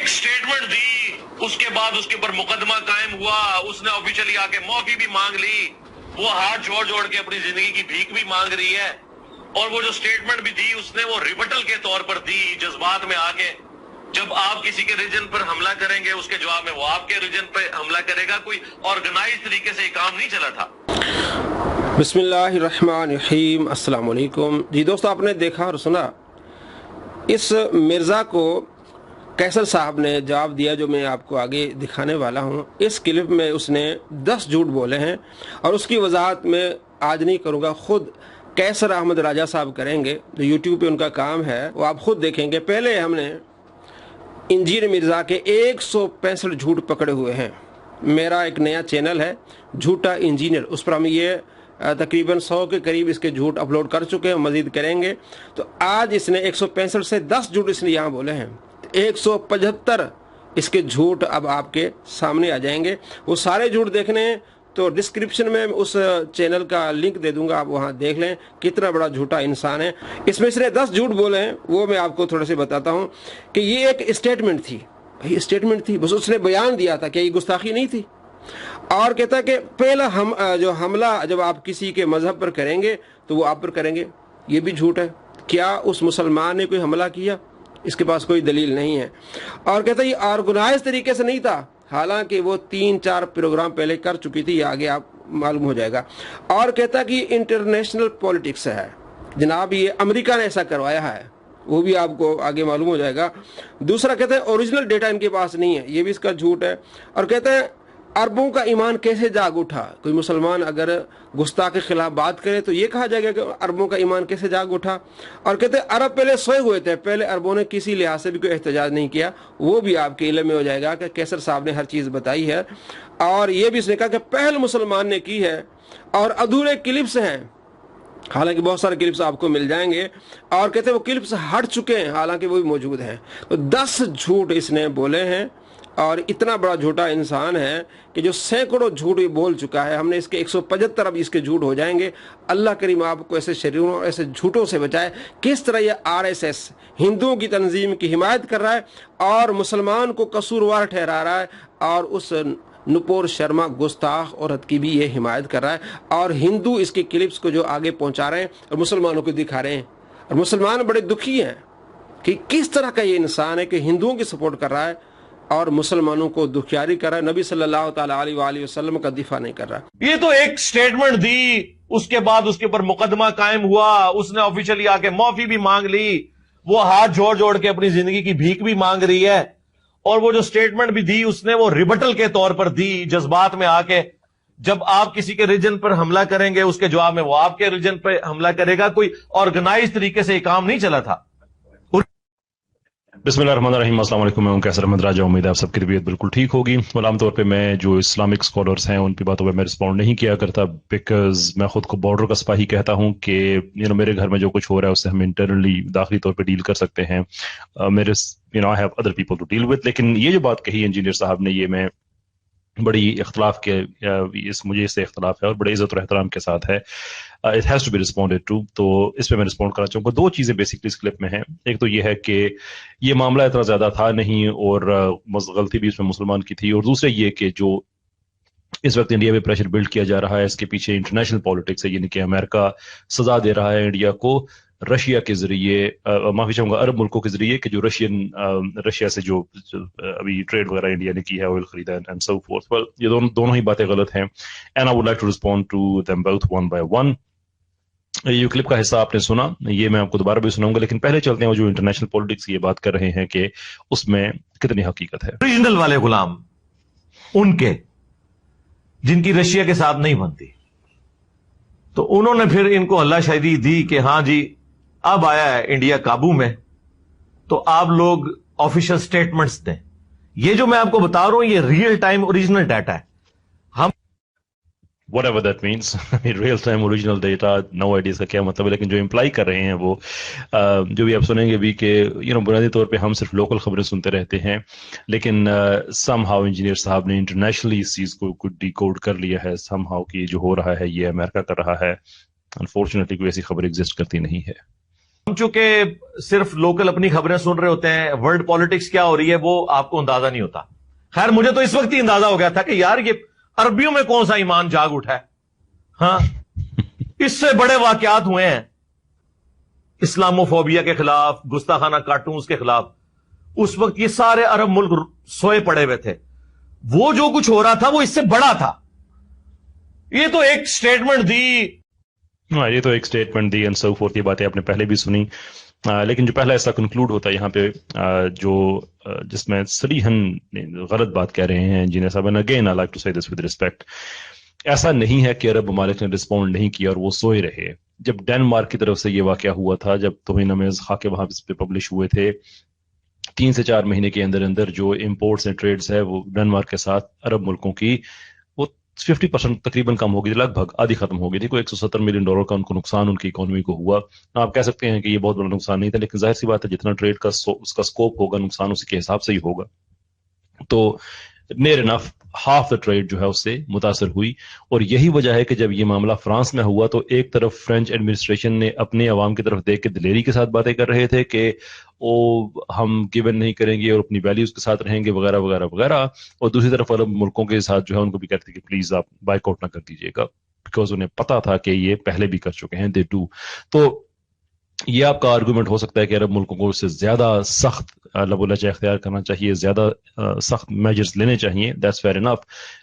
ایک سٹیٹمنٹ دی، اس کے بعد اس کے اوپر مقدمہ قائم ہوا، اس نے آفیشلی آ کے معافی بھی مانگ لی، وہ ہاتھ جوڑ جوڑ کے اپنی زندگی کی بھیک بھی مانگ رہی ہے، اور وہ جو سٹیٹمنٹ بھی دی اس نے وہ ریبٹل کے طور پر دی، جذبات میں آ کے جب آپ کسی کے ریجن پر حملہ کریں گے اس کے جواب میں وہ آپ کے ریجن پہ حملہ کرے گا. کوئی آرگنائز طریقے سے یہ کام نہیں چلا تھا. بسم اللہ الرحمن الرحیم. السلام علیکم. جی دوستو، آپ نے دیکھا اور سنا اس مرزا کو قیصر صاحب نے جواب دیا جو میں آپ کو آگے دکھانے والا ہوں. اس کلپ میں اس نے 10 جھوٹ بولے ہیں اور اس کی وضاحت میں آج نہیں کروں گا، خود قیصر احمد راجہ صاحب کریں گے، جو یوٹیوب پہ ان کا کام ہے، وہ آپ خود دیکھیں گے. پہلے ہم نے انجینئر مرزا کے 165 جھوٹ پکڑے ہوئے ہیں. میرا ایک نیا چینل ہے جھوٹا انجینئر، اس پر ہم یہ تقریباً 100 کے قریب اس کے جھوٹ اپلوڈ کر چکے ہیں، مزید کریں گے. تو آج اس نے 165 سے 10 جھوٹ اس نے یہاں بولے ہیں. 175 اس کے جھوٹ اب آپ کے سامنے آ جائیں گے. وہ سارے جھوٹ دیکھنے ہیں تو ڈسکرپشن میں اس چینل کا لنک دے دوں گا، آپ وہاں دیکھ لیں کتنا بڑا جھوٹا انسان ہے. اس میں اس نے 10 جھوٹ بولے ہیں، وہ میں آپ کو تھوڑے سے بتاتا ہوں کہ یہ ایک اسٹیٹمنٹ تھی. اسٹیٹمنٹ تھی، بس اس نے بیان دیا تھا کہ یہ گستاخی نہیں تھی. اور کہتا ہے کہ پہلا جو حملہ جب آپ کسی کے مذہب پر کریں گے تو وہ آپ پر کریں گے. یہ بھی جھوٹ ہے. کیا اس مسلمان نے کوئی حملہ کیا؟ اس کے پاس کوئی دلیل نہیں ہے. اور کہتا ہے یہ آرگنائز طریقے سے نہیں تھا، حالانکہ وہ 3-4 پروگرام پہلے کر چکی تھی، یہ آگے آپ معلوم ہو جائے گا. اور کہتا ہے کہ یہ انٹرنیشنل پولیٹکس ہے، جناب یہ امریکہ نے ایسا کروایا ہے، وہ بھی آپ کو آگے معلوم ہو جائے گا. دوسرا کہتا ہے اوریجنل ڈیٹا ان کے پاس نہیں ہے، یہ بھی اس کا جھوٹ ہے. اور کہتا ہے عربوں کا ایمان کیسے جاگ اٹھا؟ کوئی مسلمان اگر گستاخ کے خلاف بات کرے تو یہ کہا جائے گا کہ عربوں کا ایمان کیسے جاگ اٹھا. اور کہتے ہیں عرب پہلے سوئے ہوئے تھے، پہلے عربوں نے کسی لحاظ سے بھی کوئی احتجاج نہیں کیا. وہ بھی آپ کے علم میں ہو جائے گا کہ قیصر صاحب نے ہر چیز بتائی ہے. اور یہ بھی اس نے کہا کہ پہل مسلمان نے کی ہے. اور ادھورے کلپس ہیں، حالانکہ بہت سارے کلپس آپ کو مل جائیں گے. اور کہتے ہیں وہ کلپس ہٹ چکے ہیں، حالانکہ وہ بھی موجود ہیں. تو 10 جھوٹ اس نے بولے ہیں، اور اتنا بڑا جھوٹا انسان ہے کہ جو سینکڑوں جھوٹ بول چکا ہے. ہم نے اس کے 175 اب اس کے جھوٹ ہو جائیں گے. اللہ کریم آپ کو ایسے شریروں اور ایسے جھوٹوں سے بچائے. کس طرح یہ RSS ہندوؤں کی تنظیم کی حمایت کر رہا ہے اور مسلمان کو قصوروار ٹھہرا رہا ہے، اور اس نپور شرما گستاخ عورت کی بھی یہ حمایت کر رہا ہے. اور ہندو اس کے کلپس کو جو آگے پہنچا رہے ہیں اور مسلمانوں کو دکھا رہے ہیں. اور مسلمان بڑے دکھی ہیں کہ کس طرح کا یہ انسان ہے کہ ہندوؤں کی سپورٹ کر رہا ہے اور مسلمانوں کو دکھیاری کر رہا ہے، نبی صلی اللہ تعالیٰ علیہ وآلہ وسلم کا دفاع نہیں کر رہا. یہ تو ایک سٹیٹمنٹ دی، اس کے بعد اس کے اوپر مقدمہ قائم ہوا، اس نے آفیشلی آ کے معافی بھی مانگ لی، وہ ہاتھ جوڑ جوڑ کے اپنی زندگی کی بھیک بھی مانگ رہی ہے، اور وہ جو سٹیٹمنٹ بھی دی اس نے وہ ریبٹل کے طور پر دی، جذبات میں آ کے جب آپ کسی کے ریجن پر حملہ کریں گے اس کے جواب میں وہ آپ کے ریجن پہ حملہ کرے گا. کوئی آرگنائز طریقے سے یہ کام نہیں چلا تھا. بسم اللہ الرحمن الرحیم. السلام علیکم. میں ہوں قیصر احمد راجہ. امید ہے آپ سب کی طبیعت بالکل ٹھیک ہوگی. عام طور پہ میں جو اسلامک اسکالرس ہیں ان کی باتوں پہ میں رسپونڈ نہیں کیا کرتا، بیکاز میں خود کو بارڈر کا سپاہی کہتا ہوں کہ میرے گھر میں جو کچھ ہو رہا ہے اس سے ہم انٹرنلی داخلی طور پہ ڈیل کر سکتے ہیں. میرے I have other people to deal with. لیکن یہ جو بات کہی انجینئر صاحب نے، یہ میں بڑی اختلاف کے مجھے اس سے اختلاف ہے اور بڑے عزت اور احترام کے ساتھ ہے. It has to be responded to. تو اس پہ میں رسپونڈ کرنا چاہوں گا. 2 چیزیں بیسکلی اس کلپ میں ہیں. ایک تو یہ ہے کہ یہ معاملہ اتنا زیادہ تھا نہیں اور غلطی بھی اس میں مسلمان کی تھی، اور دوسرے یہ کہ جو اس وقت انڈیا میں پریشر بلڈ کیا جا رہا ہے اس کے پیچھے انٹرنیشنل پالیٹکس ہے، یعنی کہ امریکہ سزا دے رہا ہے انڈیا کو رشیا کے ذریعے، معافی چاہوں گا عرب ملکوں کے ذریعے، کہ جو رشیا سے جو ابھی ٹریڈ وغیرہ انڈیا نے کی ہے، آئل خریدا اینڈ سو فورتھ. well یہ دونوں ہی باتیں غلط ہیں. And I would like to respond to them both one by one. یہ کلپ کا حصہ آپ نے سنا، یہ میں آپ کو دوبارہ بھی سناؤں گا، لیکن پہلے چلتے ہیں وہ جو انٹرنیشنل پالیٹکس کی یہ بات کر رہے ہیں کہ اس میں کتنی حقیقت ہے. اوریجنل والے غلام ان کے جن کی رشیا کے ساتھ نہیں بنتی، تو انہوں نے پھر ان کو اللہ شہری دی کہ ہاں جی اب آیا ہے انڈیا قابو میں، تو آپ لوگ آفیشل سٹیٹمنٹس دیں. یہ جو میں آپ کو بتا رہا ہوں یہ ریئل ٹائم اوریجنل ڈیٹا ہے. ہم whatever that means real time original data, no idea اس کا کیا مطلب ہے، لیکن جو امپلائی کر رہے ہیں وہ جو بھی آپ سنیں گے بھی کہ بنیادی طور پہ ہم صرف لوکل خبریں سنتے رہتے ہیں، لیکن سم ہاؤ انجینئر صاحب نے انٹرنیشنلی اس چیز کو ڈیکوڈ کر لیا ہے سم ہاؤ کہ جو ہو رہا ہے یہ امریکہ کر رہا ہے. انفارچونیٹلی کوئی ایسی خبر ایگزسٹ کرتی نہیں ہے. ہم چونکہ صرف لوکل اپنی خبریں سن رہے ہوتے ہیں، ورلڈ پالیٹکس کیا ہو رہی ہے وہ آپ کو اندازہ نہیں ہوتا. خیر مجھے تو اس وقت ہی اندازہ ہو گیا تھا کہ یار یہ عربیوں میں کون سا ایمان جاگ اٹھا ہے. ہاں اس سے بڑے واقعات ہوئے ہیں اسلاموفوبیا کے خلاف، گستاخانہ کارٹونز کے خلاف. اس وقت یہ سارے عرب ملک سوئے پڑے ہوئے تھے. وہ جو کچھ ہو رہا تھا وہ اس سے بڑا تھا. یہ تو ایک سٹیٹمنٹ دی، یہ تو ایک statement the and so forth. یہ باتیں آپ نے پہلے بھی سنی، لیکن جو پہلا ایسا کنکلوڈ ہوتا ہے یہاں پہ جو جس میں صریحاً غلط بات کہہ رہے ہیں انجینئر صاحب، and again I like to say this with respect, ایسا نہیں ہے کہ عرب ممالک نے رسپونڈ نہیں کیا اور وہ سوئے رہے. جب ڈینمارک کی طرف سے یہ واقعہ ہوا تھا، جب توہین آمیز خاکے وہاں پہ پبلش ہوئے تھے، 3 سے 4 مہینے کے اندر اندر جو امپورٹس اینڈ ٹریڈز ہے وہ ڈنمارک کے ساتھ عرب ملکوں کی وہ 50% تقریباً کم ہو گئی، لگ بھگ آدھی ختم ہو گئی تھی. کوئی $170 ملین کا ان کو نقصان ان کی اکانومی کو ہوا. آپ کہہ سکتے ہیں کہ یہ بہت بڑا نقصان نہیں تھا، لیکن ظاہر سی بات ہے جتنا ٹریڈ کا اس کا سکوپ ہوگا نقصان اسی کے حساب سے ہی ہوگا. تو نیر انف ہاف دا ٹریڈ جو ہے اس سے متاثر ہوئی. اور یہی وجہ ہے کہ جب یہ معاملہ فرانس میں ہوا تو ایک طرف فرینچ ایڈمنسٹریشن نے اپنے عوام کی طرف دیکھ کے دلیری کے ساتھ باتیں کر رہے تھے کہ ہم گیون نہیں کریں گے اور اپنی ویلیوز کے ساتھ رہیں گے وغیرہ وغیرہ وغیرہ، اور دوسری طرف عرب ملکوں کے ساتھ جو ہے ان کو بھی کہتے کہ پلیز آپ بائک آؤٹ نہ کر دیجیے گا، بیکاز انہیں پتا تھا کہ یہ پہلے بھی کر چکے ہیں، دے ڈو. تو یہ آپ کا آرگومنٹ ہو سکتا ہے کہ عرب ملکوں کو اس سے زیادہ سخت لب و لہجہ اختیار کرنا چاہیے، زیادہ سخت میجرز لینے چاہیے، دیٹس فیئر انف.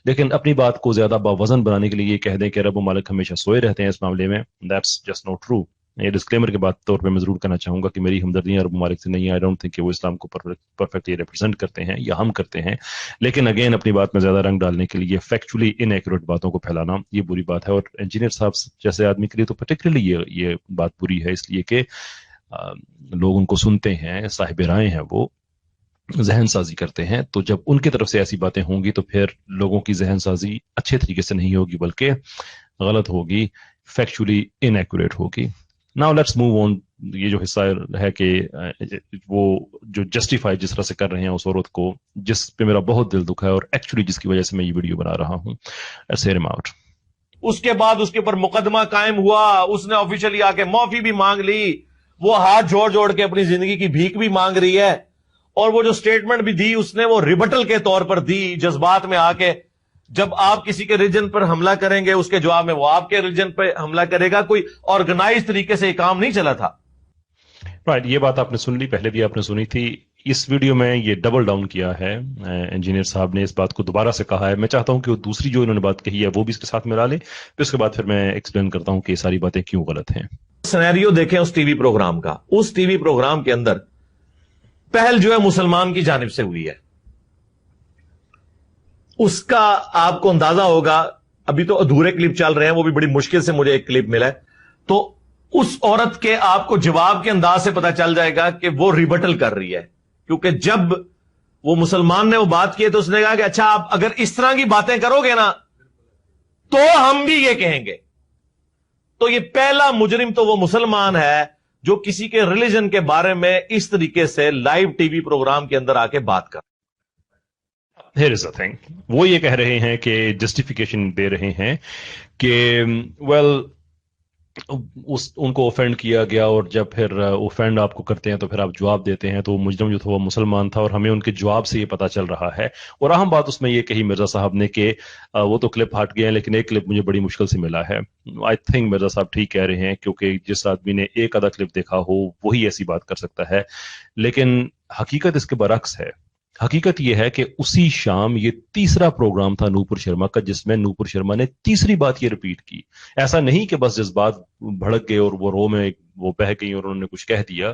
لیکن اپنی بات کو زیادہ باوزن بنانے کے لیے یہ کہہ دیں کہ عرب ممالک ہمیشہ سوئے رہتے ہیں اس معاملے میں، دیٹس جسٹ ناٹ ٹرو. یہ ڈسکلیمر کے بعد طور پہ میں ضرور کہنا چاہوں گا کہ میری ہمدردیاں عرب ممالک سے نہیں ہے. آئی ڈونٹ تھنک کہ وہ اسلام کو پرفیکٹلی ریپرزینٹ کرتے ہیں یا ہم کرتے ہیں، لیکن اگین اپنی بات میں زیادہ رنگ ڈالنے کے لیے فیکچولی ان ایکوریٹ باتوں کو پھیلانا یہ بری بات ہے. اور انجینئر صاحب جیسے آدمی کے لیے تو پرٹیکولرلی یہ بات بری ہے، اس لیے کہ لوگ ان کو سنتے ہیں، صاحب رائے ہیں، وہ ذہن سازی کرتے ہیں. تو جب ان کی طرف سے ایسی باتیں ہوں گی تو پھر لوگوں کی ذہن سازی اچھے طریقے سے نہیں ہوگی بلکہ غلط ہوگی، فیکچولی ان ایکوریٹ ہوگی. Now let's move on. یہ جو حصہ ہے کہ وہ جو جسٹیفائی جس طرح سے کر رہے ہیں اس عورت کو، جس پہ میرا بہت دل دکھا ہے اور ایکچولی جس کی وجہ سے میں یہ ویڈیو بنا رہا ہوں. اس کے بعد اس کے اوپر مقدمہ قائم ہوا، اس نے آفیشلی آ کے معافی بھی مانگ لی، وہ ہاتھ جوڑ جوڑ کے اپنی زندگی کی بھیک بھی مانگ رہی ہے. اور وہ جو سٹیٹمنٹ بھی دی اس نے وہ ریبٹل کے طور پر دی، جذبات میں آ کے. جب آپ کسی کے ریجن پر حملہ کریں گے اس کے جواب میں وہ آپ کے ریجن پہ حملہ کرے گا. کوئی آرگنائز طریقے سے یہ کام نہیں چلا تھا. رائٹ، یہ بات آپ نے سن لی، پہلے بھی آپ نے سنی تھی. اس ویڈیو میں یہ ڈبل ڈاؤن کیا ہے انجینئر صاحب نے، اس بات کو دوبارہ سے کہا ہے. میں چاہتا ہوں کہ وہ دوسری جو انہوں نے بات کہی ہے وہ بھی اس کے ساتھ ملا لیں، پھر اس کے بعد پھر میں ایکسپلین کرتا ہوں کہ یہ ساری باتیں کیوں غلط ہیں. سینیریو دیکھیں اس ٹی وی پروگرام کا. اس ٹی وی پروگرام کے اندر پہل جو ہے مسلمان کی جانب سے ہوئی ہے. اس کا آپ کو اندازہ ہوگا، ابھی تو ادھورے کلپ چل رہے ہیں، وہ بھی بڑی مشکل سے مجھے ایک کلپ ملا ہے. تو اس عورت کے آپ کو جواب کے انداز سے پتا چل جائے گا کہ وہ ریبٹل کر رہی ہے. کیونکہ جب وہ مسلمان نے وہ بات کی تو اس نے کہا کہ اچھا آپ اگر اس طرح کی باتیں کرو گے نا تو ہم بھی یہ کہیں گے. تو یہ پہلا مجرم تو وہ مسلمان ہے جو کسی کے ریلیجن کے بارے میں اس طریقے سے لائیو ٹی وی پروگرام کے اندر آ کے بات کر. Here is the thing. وہ یہ کہہ رہے ہیں کہ جسٹیفیکیشن دے رہے ہیں کہ ان کو اوفینڈ کیا گیا، اور جب پھر اوفینڈ آپ کو کرتے ہیں تو پھر آپ جواب دیتے ہیں. تو مجرم جو تھا وہ مسلمان تھا اور ہمیں ان کے جواب سے یہ پتا چل رہا ہے. اور اہم بات اس میں یہ کہی مرزا صاحب نے کہ وہ تو کلپ ہٹ گئے ہیں لیکن ایک کلپ مجھے بڑی مشکل سے ملا ہے. آئی تھنک مرزا صاحب ٹھیک کہہ رہے ہیں، کیونکہ جس آدمی نے ایک آدھا کلپ دیکھا ہو وہی ایسی بات کر سکتا ہے. لیکن حقیقت اس کے برعکس ہے. حقیقت یہ ہے کہ اسی شام یہ تیسرا پروگرام تھا نوپور شرما کا جس میں نوپور شرما نے تیسری بات یہ ریپیٹ کی. ایسا نہیں کہ بس جذبات بھڑک گئے اور وہ رو میں وہ بہہ گئی اور انہوں نے کچھ کہہ دیا.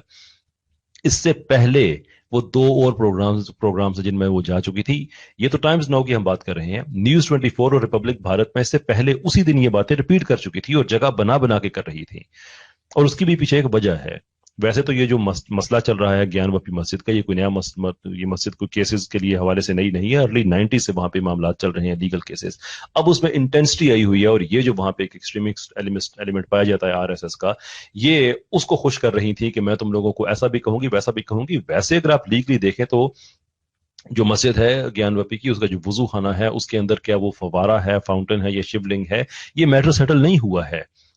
اس سے پہلے وہ 2 اور پروگرامز جن میں وہ جا چکی تھی. یہ تو ٹائمز ناؤ کی ہم بات کر رہے ہیں، نیوز 24 اور ریپبلک بھارت میں اس سے پہلے اسی دن یہ باتیں ریپیٹ کر چکی تھی اور جگہ بنا بنا کے کر رہی تھی. اور اس کی بھی پیچھے ایک وجہ ہے. ویسے تو یہ جو مسئلہ چل رہا ہے گیان وپی مسجد کا، یہ کوئی نیا یہ مسجد کوئی کیسز کے لیے حوالے سے نئی نہیں ہے. ارلی 90 سے وہاں پہ معاملات چل رہے ہیں، لیگل کیسز. اب اس میں انٹینسٹی آئی ہوئی ہے اور یہ جو وہاں پہ ایک ایکسٹریمسٹ ایلیمنٹ پایا جاتا ہے RSS کا، یہ اس کو خوش کر رہی تھی کہ میں تم لوگوں کو ایسا بھی کہوں گی ویسا بھی کہوں گی. ویسے اگر آپ لیگلی دیکھیں تو جو مسجد ہے گیان وپی کی، اس کا جو وضو خانہ ہے اس کے اندر کیا وہ فوارہ ہے، فاؤنٹن ہے یا شیو لنگ ہے، یہ میٹر سیٹل نہیں ہوا ہے.